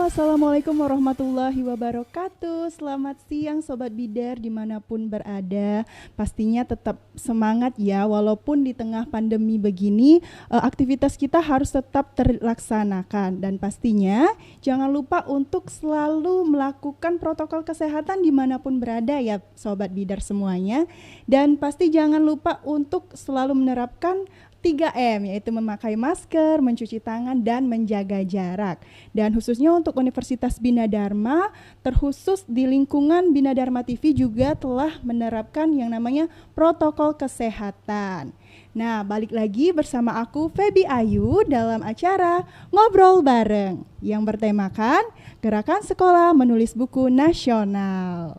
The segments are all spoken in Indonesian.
Assalamualaikum warahmatullahi wabarakatuh. Selamat siang Sobat Bidar dimanapun berada. Pastinya tetap semangat ya, walaupun di tengah pandemi begini aktivitas kita harus tetap terlaksanakan. Dan pastinya jangan lupa untuk selalu melakukan protokol kesehatan dimanapun berada ya Sobat Bidar semuanya. Dan pasti jangan lupa untuk selalu menerapkan 3M, yaitu memakai masker, mencuci tangan, dan menjaga jarak. Dan khususnya untuk Universitas Bina Dharma, terkhusus di lingkungan Bina Dharma TV juga telah menerapkan yang namanya protokol kesehatan. Nah, balik lagi bersama aku Feby Ayu dalam acara Ngobrol Bareng yang bertemakan Gerakan Sekolah Menulis Buku Nasional.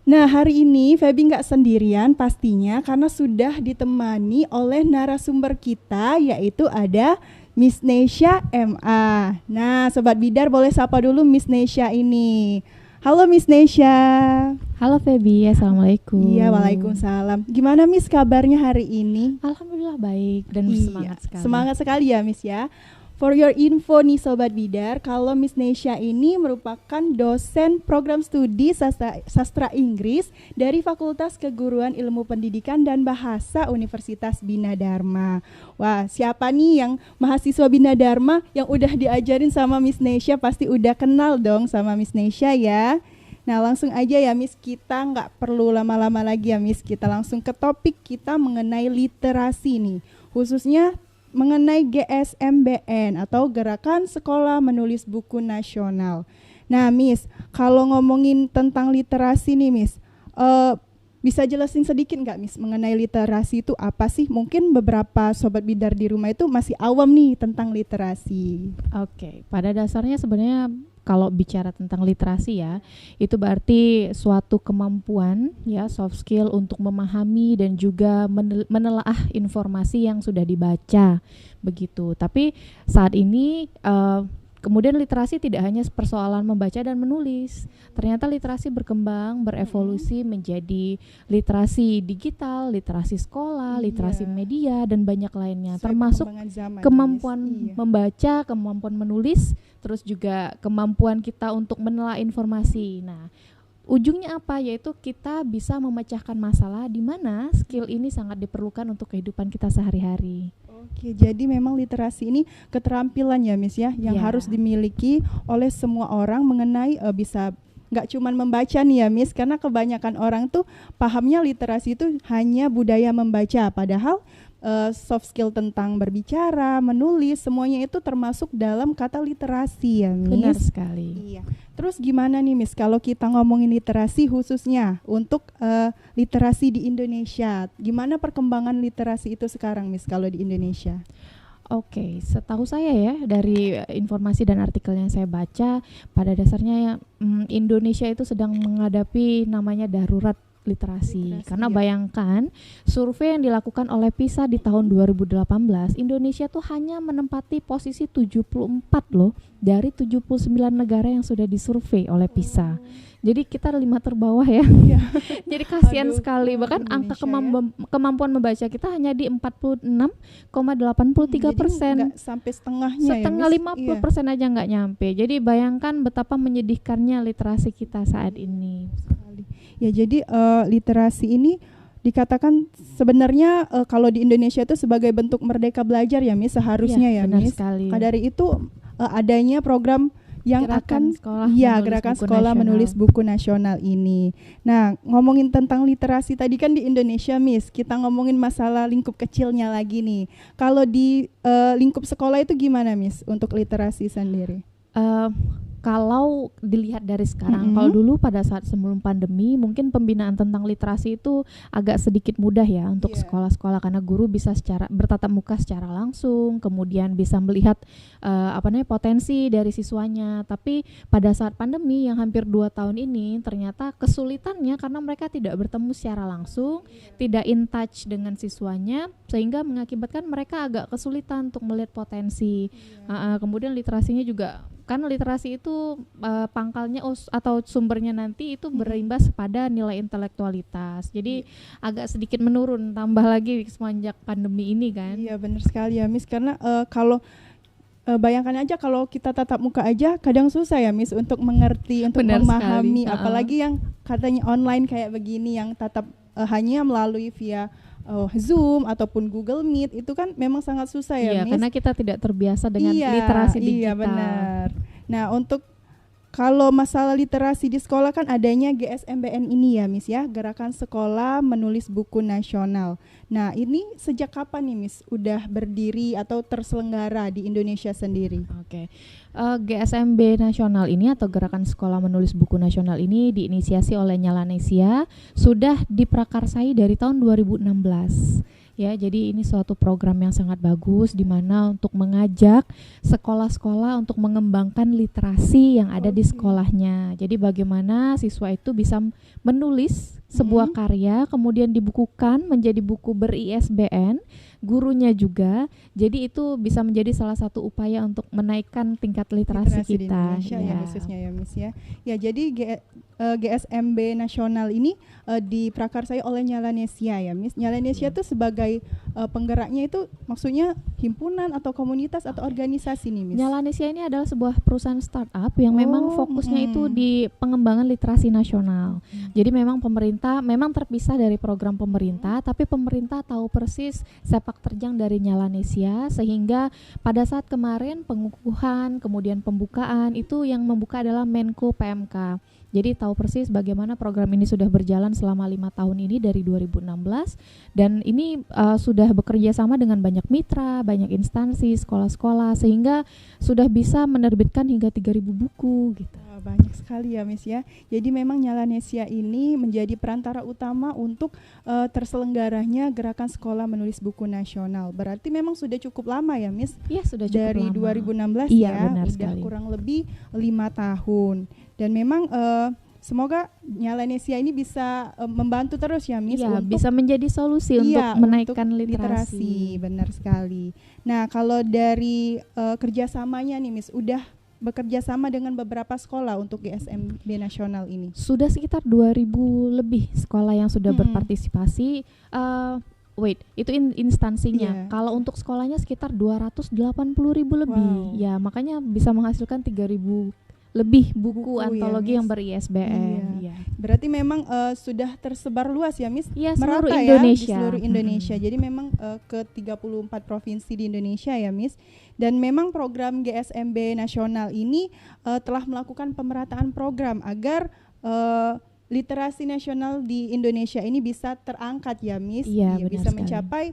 Nah, hari ini Feby nggak sendirian pastinya karena sudah ditemani oleh narasumber kita, yaitu ada Miss Nesya MA. Nah, Sobat Bidar boleh sapa dulu Miss Nesya ini. Halo Miss Nesya. Halo Feby, Assalamualaikum. Iya, waalaikumsalam. Gimana Miss kabarnya hari ini? Alhamdulillah baik dan bersemangat sekali. Semangat sekali ya Miss ya. For your info nih Sobat Bidar, kalau Miss Nesya ini merupakan dosen program studi sastra Inggris dari Fakultas Keguruan Ilmu Pendidikan dan Bahasa Universitas Bina Dharma. Wah, siapa nih yang mahasiswa Bina Dharma yang udah diajarin sama Miss Nesya pasti udah kenal dong sama Miss Nesya ya. Nah, langsung aja ya Miss, kita nggak perlu lama-lama lagi ya Miss, kita langsung ke topik kita mengenai literasi nih, khususnya mengenai GSMBN atau Gerakan Sekolah Menulis Buku Nasional. Nah Miss, kalau ngomongin tentang literasi nih Miss, bisa jelasin sedikit nggak Miss mengenai literasi itu apa sih? Mungkin beberapa Sobat Bidar di rumah itu masih awam nih tentang literasi. Oke, pada dasarnya sebenarnya kalau bicara tentang literasi ya, itu berarti suatu kemampuan ya, soft skill untuk memahami dan juga menelaah informasi yang sudah dibaca begitu. Tapi saat ini kemudian literasi tidak hanya persoalan membaca dan menulis. Ternyata literasi berkembang, berevolusi menjadi literasi digital, literasi sekolah, literasi media dan banyak lainnya, termasuk kemampuan membaca, kemampuan menulis, terus juga kemampuan kita untuk menelaah informasi. Nah, ujungnya apa? Yaitu kita bisa memecahkan masalah di mana skill ini sangat diperlukan untuk kehidupan kita sehari-hari. Oke, jadi memang literasi ini keterampilan ya Miss ya, yang harus dimiliki oleh semua orang mengenai bisa nggak cuman membaca nih ya Miss, karena kebanyakan orang tuh pahamnya literasi itu hanya budaya membaca, padahal soft skill tentang berbicara, menulis, semuanya itu termasuk dalam kata literasi ya Miss. Benar sekali. Iya. Terus gimana nih Miss kalau kita ngomongin literasi khususnya untuk literasi di Indonesia, gimana perkembangan literasi itu sekarang Miss kalau di Indonesia? Oke, setahu saya ya dari informasi dan artikel yang saya baca, pada dasarnya Indonesia itu sedang menghadapi namanya darurat literasi. Karena bayangkan survei yang dilakukan oleh PISA di tahun 2018, Indonesia tuh hanya menempati posisi 74 loh dari 79 negara yang sudah disurvei oleh PISA. Jadi kita 5 terbawah ya. Jadi kasihan sekali. Bahkan angka kemampuan membaca kita hanya di 46,83%. Sampai setengahnya setengah ya, 50% aja nggak nyampe. Jadi bayangkan betapa menyedihkannya literasi kita saat ini. Ya, jadi literasi ini dikatakan sebenarnya kalau di Indonesia itu sebagai bentuk merdeka belajar ya Miss, seharusnya ya Miss. Sekali. Dari itu adanya program yang gerakan gerakan sekolah menulis buku nasional ini. Nah, ngomongin tentang literasi tadi kan di Indonesia Miss, kita ngomongin masalah lingkup kecilnya lagi nih. Kalau di lingkup sekolah itu gimana Miss untuk literasi sendiri? Kalau dilihat dari sekarang, kalau dulu pada saat sebelum pandemi mungkin pembinaan tentang literasi itu agak sedikit mudah ya untuk sekolah-sekolah, karena guru bisa secara bertatap muka secara langsung, kemudian bisa melihat potensi dari siswanya. Tapi pada saat pandemi yang hampir 2 tahun ini ternyata kesulitannya karena mereka tidak bertemu secara langsung, tidak in touch dengan siswanya, sehingga mengakibatkan mereka agak kesulitan untuk melihat potensi. Kemudian literasinya juga, kan literasi itu pangkalnya atau sumbernya nanti itu berimbas pada nilai intelektualitas. Jadi agak sedikit menurun, tambah lagi semenjak pandemi ini kan. Iya, benar sekali ya Miss, karena kalau bayangkan aja kalau kita tatap muka aja kadang susah ya Miss untuk mengerti, untuk Benar memahami, sekali. apalagi yang katanya online kayak begini yang tatap hanya melalui via Zoom ataupun Google Meet, itu kan memang sangat susah ya Iya, Miss. karena kita tidak terbiasa dengan Iya, literasi iya digital. benar. Nah, untuk kalau masalah literasi di sekolah kan adanya GSMBN ini ya Miss ya, Gerakan Sekolah Menulis Buku Nasional. Nah, ini sejak kapan nih Miss udah berdiri atau terselenggara di Indonesia sendiri? Oke. GSMB Nasional ini atau Gerakan Sekolah Menulis Buku Nasional ini diinisiasi oleh Nyalanesia, sudah diprakarsai dari tahun 2016. Ya, jadi ini suatu program yang sangat bagus di mana untuk mengajak sekolah-sekolah untuk mengembangkan literasi yang ada di sekolahnya. Jadi bagaimana siswa itu bisa menulis sebuah karya kemudian dibukukan menjadi buku ber-ISBN, gurunya juga. Jadi itu bisa menjadi salah satu upaya untuk menaikkan tingkat literasi Literasi di kita. Indonesia ya khususnya ya Miss ya. Ya, jadi GSMB Nasional ini diprakarsai oleh Nyalanesia ya Miss. Nyalanesia itu sebagai penggeraknya itu maksudnya himpunan atau komunitas atau organisasi nih Miss. Nyalanesia ini adalah sebuah perusahaan startup yang memang fokusnya itu di pengembangan literasi nasional. Jadi memang pemerintah memang terpisah dari program pemerintah, tapi pemerintah tahu persis sepak terjang dari Nyalanesia, sehingga pada saat kemarin pengukuhan kemudian pembukaan itu yang membuka adalah Menko PMK. Jadi tahu persis bagaimana program ini sudah berjalan selama 5 tahun ini dari 2016, dan ini sudah bekerja sama dengan banyak mitra, banyak instansi, sekolah-sekolah, sehingga sudah bisa menerbitkan hingga 3.000 buku gitu. Banyak sekali ya Miss ya. Jadi memang Nyalanesia ini menjadi perantara utama untuk terselenggaranya Gerakan Sekolah Menulis Buku Nasional. Berarti memang sudah cukup lama ya Miss? Iya, sudah cukup dari lama. 2016 Iya, ya, benar udah sekali. kurang lebih 5 tahun. Dan memang semoga Nyalanesia ini bisa membantu terus ya Miss, Iya, untuk bisa menjadi solusi untuk menaikkan literasi. Benar sekali. Nah, kalau dari kerjasamanya nih Miss, udah bekerja sama dengan beberapa sekolah untuk GSMB Nasional ini? Sudah sekitar 2.000 lebih sekolah yang sudah berpartisipasi. Itu instansinya. Kalau untuk sekolahnya sekitar 280.000 lebih. Ya, makanya bisa menghasilkan 3.000 lebih buku antologi ya, yang ber-ISBN. Iya. Berarti memang sudah tersebar luas ya Miss? Iya, merata seluruh ya Indonesia. Di seluruh Indonesia. Jadi memang ke 34 provinsi di Indonesia ya Miss. Dan memang program GSMB Nasional ini telah melakukan pemerataan program agar literasi nasional di Indonesia ini bisa terangkat ya Miss. Iya, bisa sekali. mencapai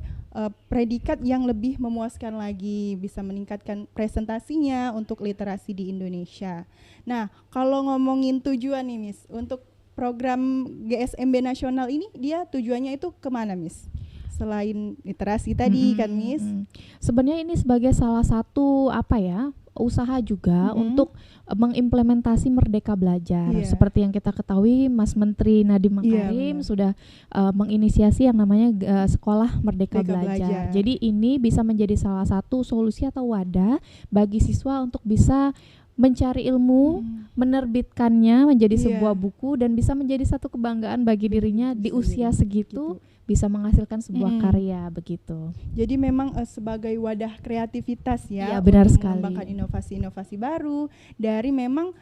predikat yang lebih memuaskan lagi, bisa meningkatkan presentasinya untuk literasi di Indonesia. Nah, kalau ngomongin tujuan nih Miss, untuk program GSMB Nasional ini dia tujuannya itu kemana Miss? Selain literasi tadi kan Miss? Sebenarnya ini sebagai salah satu usaha juga untuk mengimplementasi Merdeka Belajar. Seperti yang kita ketahui, Mas Menteri Nadiem Makarim sudah menginisiasi yang namanya Sekolah Merdeka Belajar. Jadi ini bisa menjadi salah satu solusi atau wadah bagi siswa untuk bisa mencari ilmu, menerbitkannya menjadi sebuah buku, dan bisa menjadi satu kebanggaan bagi dirinya di usia segitu bisa menghasilkan sebuah karya begitu. Jadi memang sebagai wadah kreativitas ya, benar untuk sekali. mengembangkan inovasi-inovasi baru dari memang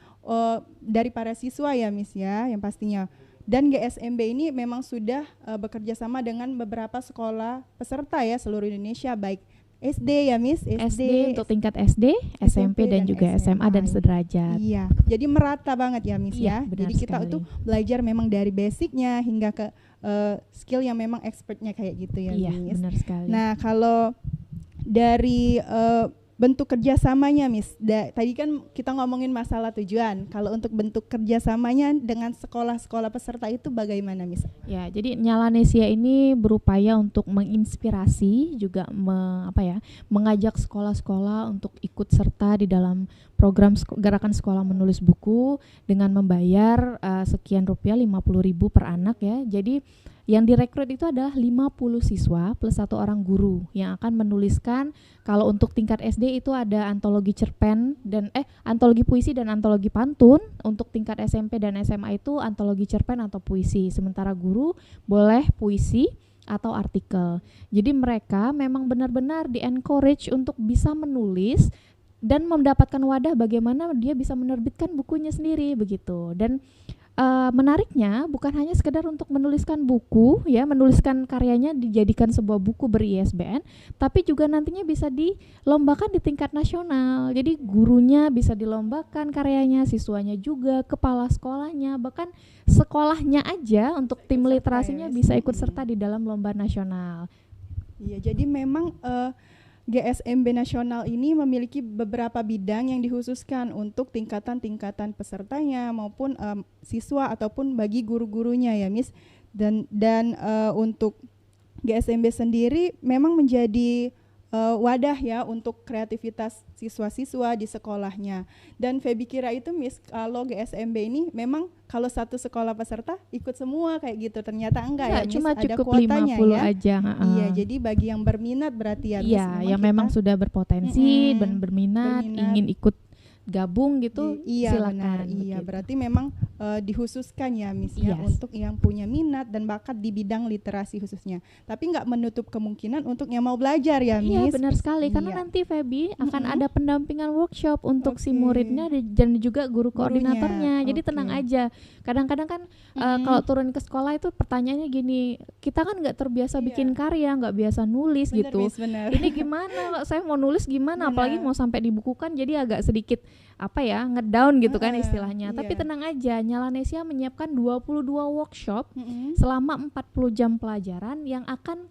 dari para siswa ya Miss ya, yang pastinya. Dan GSMB ini memang sudah bekerja sama dengan beberapa sekolah peserta ya seluruh Indonesia, baik SD ya Miss, SD untuk tingkat SD, SMP dan juga SMA dan sederajat. Iya, jadi merata banget ya Miss ya. Jadi kita itu belajar memang dari basicnya hingga ke skill yang memang expertnya kayak gitu ya Miss. Benar sekali. Nah, kalau dari bentuk kerjasamanya Miss, tadi kan kita ngomongin masalah tujuan. Kalau untuk bentuk kerjasamanya dengan sekolah-sekolah peserta itu bagaimana Miss? Ya, jadi Nyalanesia ini berupaya untuk menginspirasi juga mengajak sekolah-sekolah untuk ikut serta di dalam program Gerakan Sekolah Menulis Buku dengan membayar sekian rupiah, 50.000 per anak ya. Jadi yang direkrut itu adalah 50 siswa plus 1 orang guru yang akan menuliskan. Kalau untuk tingkat SD itu ada antologi cerpen dan antologi puisi dan antologi pantun. Untuk tingkat SMP dan SMA itu antologi cerpen atau puisi. Sementara guru boleh puisi atau artikel. Jadi mereka memang benar-benar di-encourage untuk bisa menulis dan mendapatkan wadah bagaimana dia bisa menerbitkan bukunya sendiri begitu. Dan menariknya bukan hanya sekedar untuk menuliskan buku ya, menuliskan karyanya dijadikan sebuah buku ber-ISBN, tapi juga nantinya bisa dilombakan di tingkat nasional. Jadi gurunya bisa dilombakan karyanya, siswanya juga, kepala sekolahnya, bahkan sekolahnya aja untuk tim literasinya bisa ikut serta di dalam lomba nasional. Iya, jadi memang GSMB nasional ini memiliki beberapa bidang yang dikhususkan untuk tingkatan-tingkatan pesertanya maupun siswa ataupun bagi guru-gurunya ya Miss. Dan untuk GSMB sendiri memang menjadi wadah ya untuk kreativitas siswa-siswa di sekolahnya. Dan Feby kira itu Miss, kalau GSMB ini memang kalau satu sekolah peserta ikut semua kayak gitu, ternyata enggak ya Miss, cuma ada cukup kuotanya 50 ya. aja. Iya, jadi bagi yang berminat berarti ya Miss. Iya, yang memang sudah berpotensi dan berminat, ingin ikut gabung gitu, iya, silakan. Benar, iya, berarti memang dikhususkan ya Miss ya untuk yang punya minat dan bakat di bidang literasi khususnya. Tapi nggak menutup kemungkinan untuk yang mau belajar ya Miss. Iya, benar sekali, karena nanti Feby akan ada pendampingan workshop untuk si muridnya dan juga guru koordinatornya. Jadi tenang aja. Kadang-kadang kan kalau turun ke sekolah itu pertanyaannya gini, kita kan nggak terbiasa bikin karya, nggak biasa nulis gitu. Miss, ini gimana kalau saya mau nulis gimana, apalagi mau sampai dibukukan, jadi agak sedikit ngedown gitu kan istilahnya. Tapi tenang aja, Nyalanesia menyiapkan 22 workshop selama 40 jam pelajaran yang akan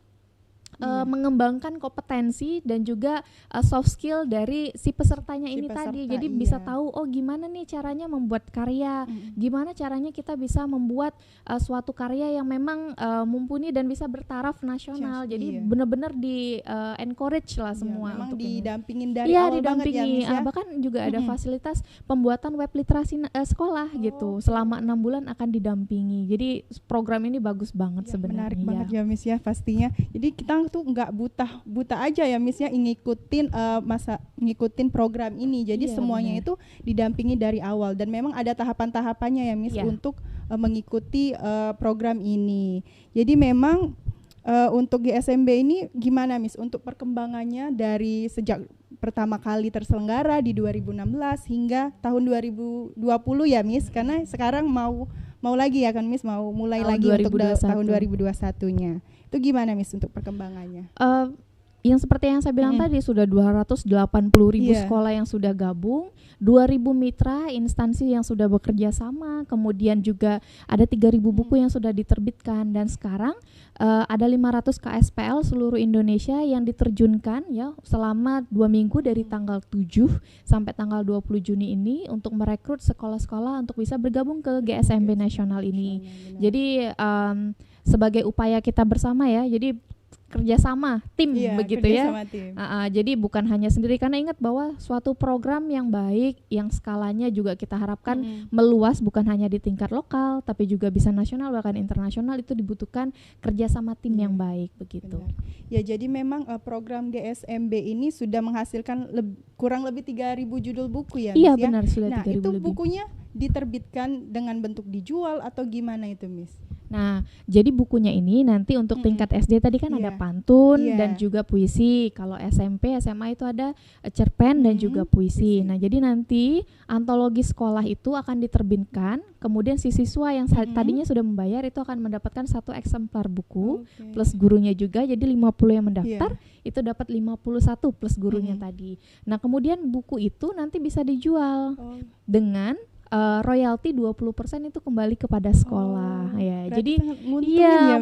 mengembangkan kompetensi dan juga soft skill dari si pesertanya ini tadi. Jadi bisa tahu gimana nih caranya membuat karya, gimana caranya kita bisa membuat suatu karya yang memang mumpuni dan bisa bertaraf nasional. Jadi benar-benar di encourage lah semua memang untuk didampingin dari awal banget ya Miss ya. Bahkan juga ada fasilitas pembuatan web literasi sekolah gitu. Selama 6 bulan akan didampingi. Jadi program ini bagus banget sebenarnya. Menarik banget ya Miss ya pastinya. Jadi kita tuh nggak buta aja ya Miss ya ngikutin program ini. Jadi semuanya itu didampingi dari awal dan memang ada tahapan-tahapannya ya Miss untuk mengikuti program ini. Jadi memang untuk GSMB ini gimana Miss untuk perkembangannya dari sejak pertama kali terselenggara di 2016 hingga tahun 2020 ya Miss, karena sekarang mau lagi ya kan Miss, mau mulai lagi 2021. Untuk tahun 2021-nya. Itu gimana Miss untuk perkembangannya? Yang seperti yang saya bilang tadi, sudah 280.000 sekolah yang sudah gabung, 2.000 mitra instansi yang sudah bekerja sama, kemudian juga ada 3.000 buku yang sudah diterbitkan, dan sekarang ada 500 KSPL seluruh Indonesia yang diterjunkan ya selama 2 minggu dari tanggal 7 sampai tanggal 20 Juni ini untuk merekrut sekolah-sekolah untuk bisa bergabung ke GSMB nasional ini. Jadi sebagai upaya kita bersama ya, jadi kerjasama tim begitu ya. Jadi bukan hanya sendiri, karena ingat bahwa suatu program yang baik, yang skalanya juga kita harapkan meluas, bukan hanya di tingkat lokal, tapi juga bisa nasional bahkan internasional, itu dibutuhkan kerjasama tim yang baik begitu. Ya, jadi memang program GSMB ini sudah menghasilkan kurang lebih 3.000 judul buku ya Miss. Iya benar, sudah 3.000 itu lebih. Bukunya diterbitkan dengan bentuk dijual atau gimana itu Miss? Nah, jadi bukunya ini nanti untuk tingkat SD tadi kan ada pantun dan juga puisi. Kalau SMP, SMA itu ada cerpen dan juga puisi. Nah, jadi nanti antologi sekolah itu akan diterbitkan. Kemudian si siswa yang tadinya sudah membayar itu akan mendapatkan 1 eksemplar buku plus gurunya juga. Jadi 50 yang mendaftar itu dapat 51 plus gurunya tadi. Nah, kemudian buku itu nanti bisa dijual dengan royalti 20% itu kembali kepada sekolah ya. Jadi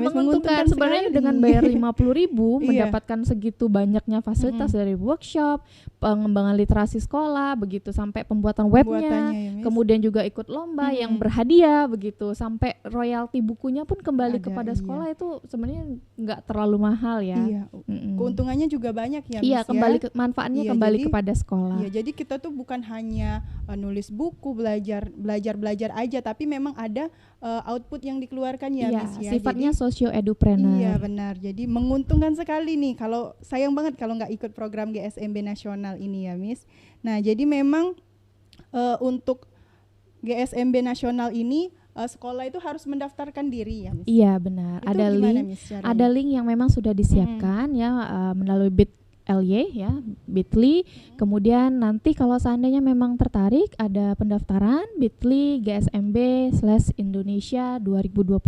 menguntungkan sebenarnya dengan bayar 50.000 mendapatkan segitu banyaknya fasilitas dari workshop, pengembangan literasi sekolah begitu, sampai pembuatan webnya, kemudian juga ikut lomba yang berhadiah begitu, sampai royalti bukunya pun kembali kepada sekolah. Itu sebenarnya nggak terlalu mahal ya. Keuntungannya juga banyak ya Miss. Iya, kembali manfaatnya kembali kepada sekolah. Iya, jadi kita tuh bukan hanya nulis buku, belajar aja, tapi memang ada output yang dikeluarkan ya Miss ya. Sifatnya socio-edupreneur. Iya benar. Jadi menguntungkan sekali nih, kalau sayang banget kalau nggak ikut program GSMB nasional ini ya Miss. Nah, jadi memang untuk GSMB nasional ini sekolah itu harus mendaftarkan diri ya Miss. Iya benar. Itu ada link yang memang sudah disiapkan ya melalui bit.ly ya, bit.ly. Kemudian nanti kalau seandainya memang tertarik ada pendaftaran bit.ly GSMB/Indonesia 2021.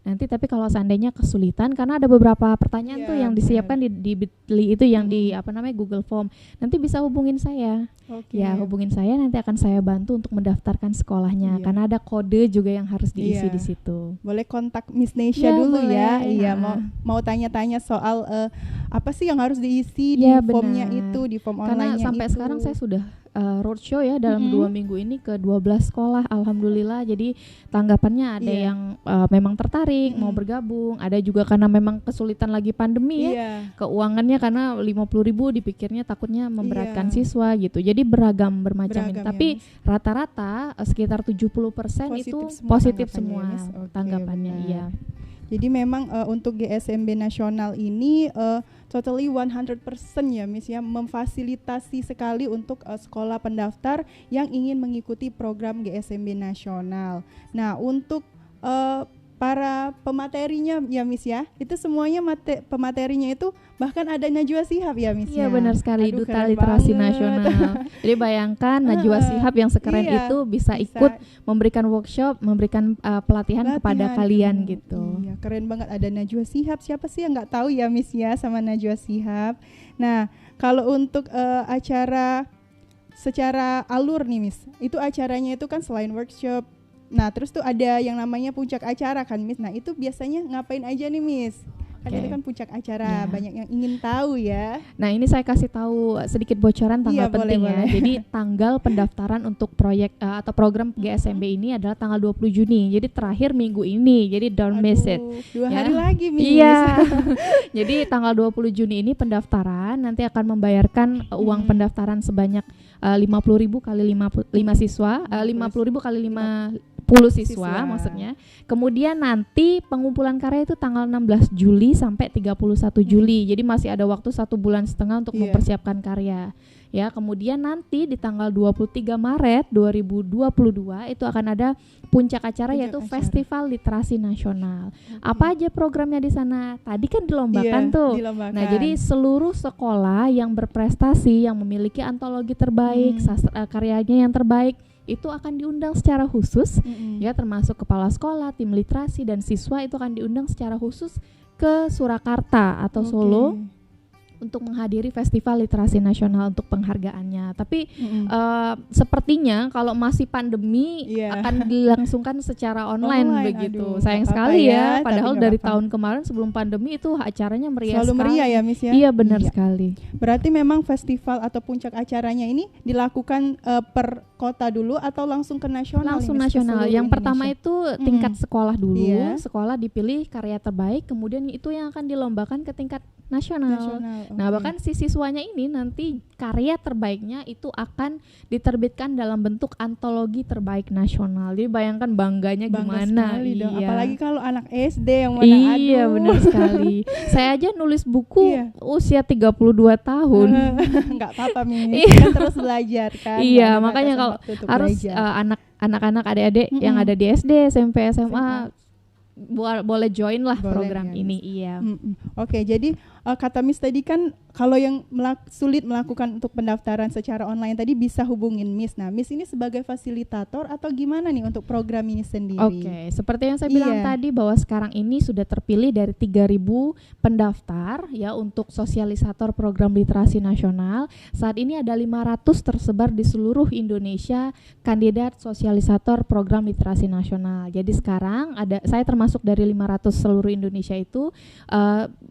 Nanti tapi kalau seandainya kesulitan karena ada beberapa pertanyaan tuh yang disiapkan di bit.ly itu yang di Google Form. Nanti bisa hubungin saya. Ya, hubungin saya, nanti akan saya bantu untuk mendaftarkan sekolahnya karena ada kode juga yang harus diisi di situ. Boleh kontak Miss Nesha dulu boleh, ya. Iya, mau tanya-tanya soal apa sih yang harus diisi di formnya itu, di form online-nya. Karena sampai sekarang saya sudah roadshow ya dalam 2 minggu ini ke 12 sekolah, alhamdulillah. Jadi tanggapannya ada yang memang tertarik mau bergabung, ada juga karena memang kesulitan lagi pandemi keuangannya karena 50.000 dipikirnya takutnya memberatkan siswa gitu. Jadi beragam tapi rata-rata sekitar 70% itu positif semua tanggapannya. Iya. Jadi memang untuk GSMB nasional ini totally 100% ya Miss ya, memfasilitasi sekali untuk sekolah pendaftar yang ingin mengikuti program GSMB nasional. Nah, untuk para pematerinya ya Miss ya, itu semuanya pematerinya itu bahkan ada Najwa Shihab ya Miss. Iya benar sekali, Duta Literasi Nasional. Jadi bayangkan Najwa Shihab yang sekeren itu bisa ikut memberikan workshop, memberikan pelatihan kepada kalian gitu. Iya, keren banget ada Najwa Shihab. Siapa sih yang nggak tahu ya Miss ya sama Najwa Shihab. Nah, kalau untuk acara secara alur nih Miss, itu acaranya itu kan selain workshop, nah terus tuh ada yang namanya puncak acara kan Miss. Nah itu biasanya ngapain aja nih Miss? Kan itu kan puncak acara, banyak yang ingin tahu ya. Nah ini saya kasih tahu sedikit bocoran tanggal penting boleh. Jadi tanggal pendaftaran untuk proyek atau program GSMB ini adalah tanggal 20 Juni. Jadi terakhir minggu ini, jadi don't miss it. 2 hari lagi Miss. Iya. Jadi tanggal 20 Juni ini pendaftaran, nanti akan membayarkan uang pendaftaran sebanyak 50.000 kali 5 siswa, 50.000 kali 10 siswa maksudnya. Kemudian nanti pengumpulan karya itu tanggal 16 Juli sampai 31 Juli. Jadi masih ada waktu 1,5 bulan untuk mempersiapkan karya. Ya, kemudian nanti di tanggal 23 Maret 2022 itu akan ada puncak acara yaitu Festival Literasi Nasional. Apa aja programnya di sana? Tadi kan dilombakan Nah, jadi seluruh sekolah yang berprestasi, yang memiliki antologi terbaik, karyanya yang terbaik itu akan diundang secara khusus ya, termasuk kepala sekolah, tim literasi dan siswa itu akan diundang secara khusus ke Surakarta atau Solo untuk menghadiri Festival Literasi Nasional untuk penghargaannya. Tapi sepertinya kalau masih pandemi akan dilangsungkan secara online begitu. Sayang sekali ya, padahal dari tahun kemarin sebelum pandemi itu acaranya meriah selalu sekali. Meriah ya Miss ya? Iya benar sekali. Berarti memang festival atau puncak acaranya ini dilakukan per kota dulu atau langsung ke nasional? Langsung nasional. Yang pertama itu tingkat sekolah dulu. Sekolah dipilih karya terbaik, kemudian itu yang akan dilombakan ke tingkat nasional. Nah, bahkan si siswanya ini nanti karya terbaiknya itu akan diterbitkan dalam bentuk antologi terbaik nasional. Jadi bayangkan bangganya gimana. Sekali dong. Apalagi kalau anak SD yang mana Iya, benar sekali. Saya aja nulis buku usia 32 tahun. Enggak apa-apa Miss. Kan terus belajar kan. Iya, makanya kalau harus anak-anak adik-adik yang ada di SD, SMP, SMA boleh join lah program ini. Iya. Oke, jadi kata Miss tadi kan kalau yang sulit melakukan untuk pendaftaran secara online tadi bisa hubungin Miss. Nah, Miss ini sebagai fasilitator atau gimana nih untuk program ini sendiri? Oke, seperti yang saya bilang tadi bahwa sekarang ini sudah terpilih dari 3.000 pendaftar ya untuk sosialisator program literasi nasional. Saat ini ada 500 tersebar di seluruh Indonesia kandidat sosialisator program literasi nasional. Jadi sekarang saya termasuk dari 500 seluruh Indonesia itu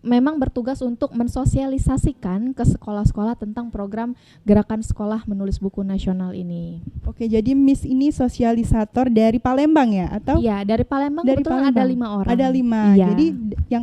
memang bertugas untuk mensosialisasikan ke sekolah-sekolah tentang program Gerakan Sekolah Menulis Buku Nasional ini. Oke, jadi Miss ini sosialisator dari Palembang ya atau? Iya, dari Palembang kebetulan ada 5 orang. Ada 5. Iya. Jadi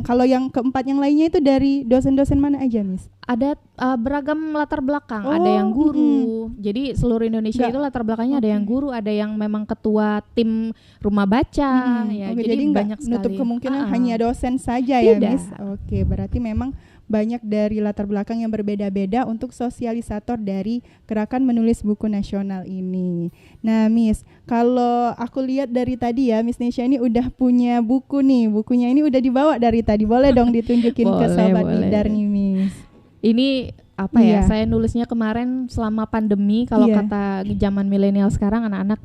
kalau yang keempat yang lainnya itu dari dosen-dosen mana aja, Miss? Ada beragam latar belakang, ada yang guru. Jadi seluruh Indonesia itu latar belakangnya ada yang guru, ada yang memang ketua tim rumah baca ya. Jadi banyak sekali. Nutup kemungkinan hanya dosen saja ya, Miss. Oke, berarti memang banyak dari latar belakang yang berbeda-beda untuk sosialisator dari Gerakan Menulis Buku Nasional ini. Nah, Miss, kalau aku lihat dari tadi ya, Miss Nesha ini udah punya buku nih. Bukunya ini udah dibawa dari tadi. Boleh dong ditunjukin ke sahabat Bidar nih, Miss. Ini apa ya? Iya. Saya nulisnya kemarin selama pandemi. Kalau Iya. kata zaman milenial sekarang, anak-anak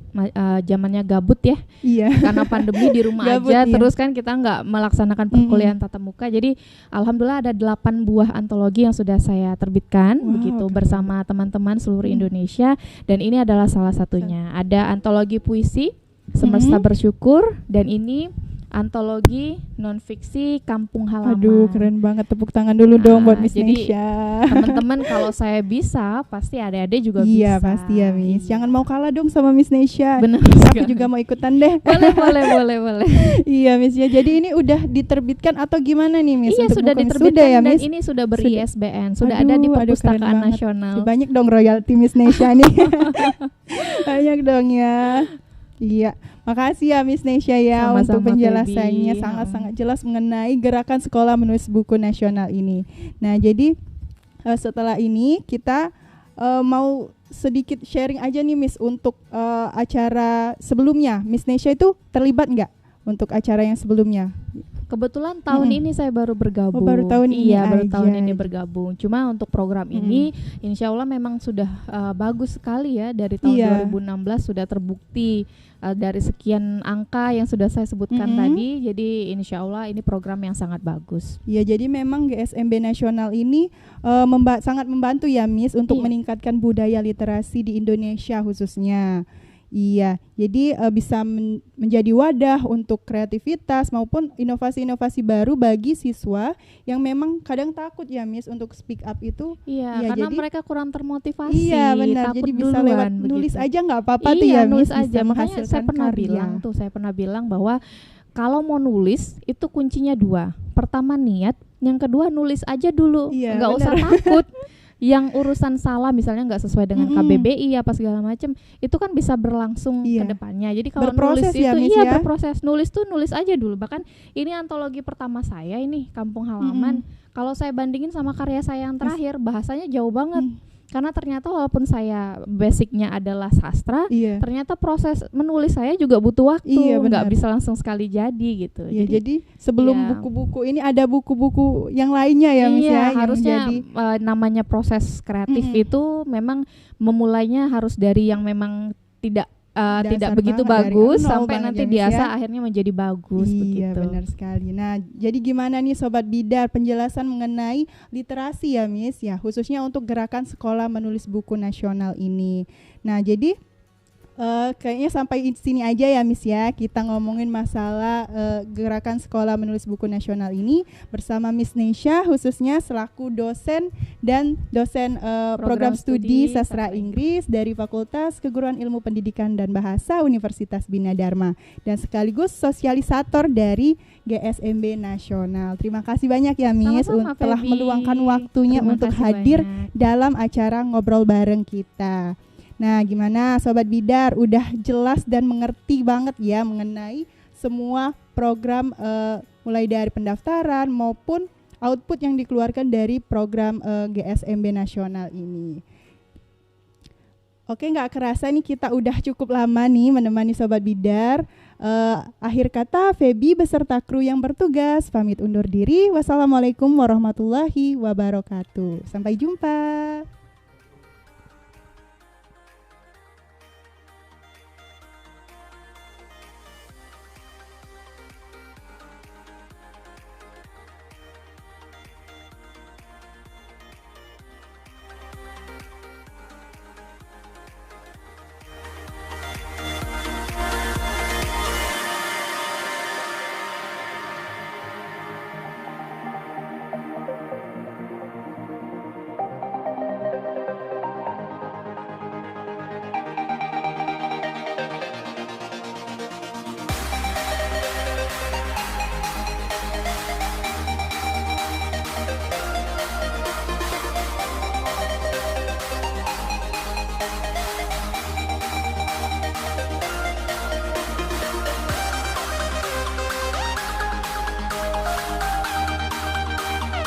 zamannya gabut ya. Iya. Karena pandemi di rumah Gabut, aja, iya. terus kan kita nggak melaksanakan perkuliahan tatap muka. Jadi alhamdulillah ada 8 buah antologi yang sudah saya terbitkan Wow, begitu keren. bersama teman-teman seluruh Indonesia, dan ini adalah salah satunya. Ada antologi puisi Semesta Bersyukur, dan ini antologi non-fiksi Kampung Halaman. Aduh, keren banget. Tepuk tangan dulu dong buat Miss Jadi Nesya. teman-teman kalau saya bisa, pasti adik-adik juga Iya, bisa. pasti ya, Miss. Iya. Jangan mau kalah dong sama Miss Nesya. Benar Aku sekali. juga mau ikutan deh. boleh. Iya, Miss ya. Jadi ini udah diterbitkan atau gimana nih, Miss? Iya, Untuk sudah bukunya? diterbitkan Sudah ya, dan Miss. ini sudah Sudah. ber-ISBN, sudah ada di Aduh, keren Perpustakaan banget. Nasional. Banyak dong royalti Miss Nesya nih. Banyak dong ya. Iya, makasih ya Miss Nesya ya Sama-sama, untuk penjelasannya, Feby. sangat-sangat jelas mengenai gerakan sekolah menulis buku nasional ini. Nah, jadi setelah ini kita mau sedikit sharing aja nih Miss untuk acara sebelumnya. Miss Nesya itu terlibat nggak untuk acara yang sebelumnya? Kebetulan tahun ini saya baru bergabung. Oh, baru tahun ini Iya, baru aja. tahun ini bergabung. Cuma untuk program ini, insya Allah memang sudah bagus sekali ya. Dari tahun Iya. 2016 sudah terbukti dari sekian angka yang sudah saya sebutkan tadi. Jadi insya Allah ini program yang sangat bagus. Ya, jadi memang GSMB nasional ini sangat membantu ya Miss untuk Iya. meningkatkan budaya literasi di Indonesia khususnya. Iya, jadi bisa menjadi wadah untuk kreativitas maupun inovasi-inovasi baru bagi siswa yang memang kadang takut ya Miss untuk speak up itu. Iya, Iya, karena jadi- mereka kurang termotivasi. Iya benar, takut jadi bisa duluan, lewat begitu. nulis aja nggak apa-apa tuh Iya, ya nulis Miss, aja. bisa Makanya menghasilkan saya pernah bilang bahwa kalau mau nulis itu kuncinya 2. Pertama niat, yang kedua nulis aja dulu. Iya, Nggak usah benar. takut. Yang urusan salah misalnya nggak sesuai dengan KBBI apa segala macam, itu kan bisa berlangsung Iya. ke depannya. Jadi kalau Berproses nulis ya, itu Miss ya? berproses. Nulis tuh nulis aja dulu. Bahkan ini antologi pertama saya ini Kampung Halaman. Kalau saya bandingin sama karya saya yang terakhir, bahasanya jauh banget. Karena ternyata walaupun saya basicnya adalah sastra, Iya. ternyata proses menulis saya juga butuh waktu, Iya, benar. nggak bisa langsung sekali jadi gitu. Ya, jadi sebelum Iya. buku-buku ini ada buku-buku yang lainnya ya Miss iya, ya, yang harusnya menjadi namanya proses kreatif itu memang memulainya harus dari yang memang tidak Dasar begitu banget, dari bagus nol sampai banget nanti ya, Miss, biasa ya. akhirnya menjadi bagus Iya, begitu. benar sekali. Nah, jadi gimana nih Sobat Bidar penjelasan mengenai literasi ya Miss ya, khususnya untuk gerakan sekolah menulis buku nasional ini. Nah, jadi kayaknya sampai sini aja ya Miss ya, kita ngomongin masalah gerakan sekolah menulis buku nasional ini bersama Miss Nesya khususnya selaku dosen dan dosen program studi sastra Inggris dari Fakultas Keguruan Ilmu Pendidikan dan Bahasa Universitas Bina Dharma dan sekaligus sosialisator dari GSMB Nasional. Terima kasih banyak ya Miss Sama-sama, telah Feby. meluangkan waktunya Terima untuk kasih hadir banyak. dalam acara ngobrol bareng kita. Nah, gimana Sobat Bidar? Udah jelas dan mengerti banget ya mengenai semua program mulai dari pendaftaran maupun output yang dikeluarkan dari program GSMB Nasional ini. Oke, nggak kerasa nih kita udah cukup lama nih menemani Sobat Bidar. Akhir kata, Feby beserta kru yang bertugas pamit undur diri. Wassalamualaikum warahmatullahi wabarakatuh. Sampai jumpa.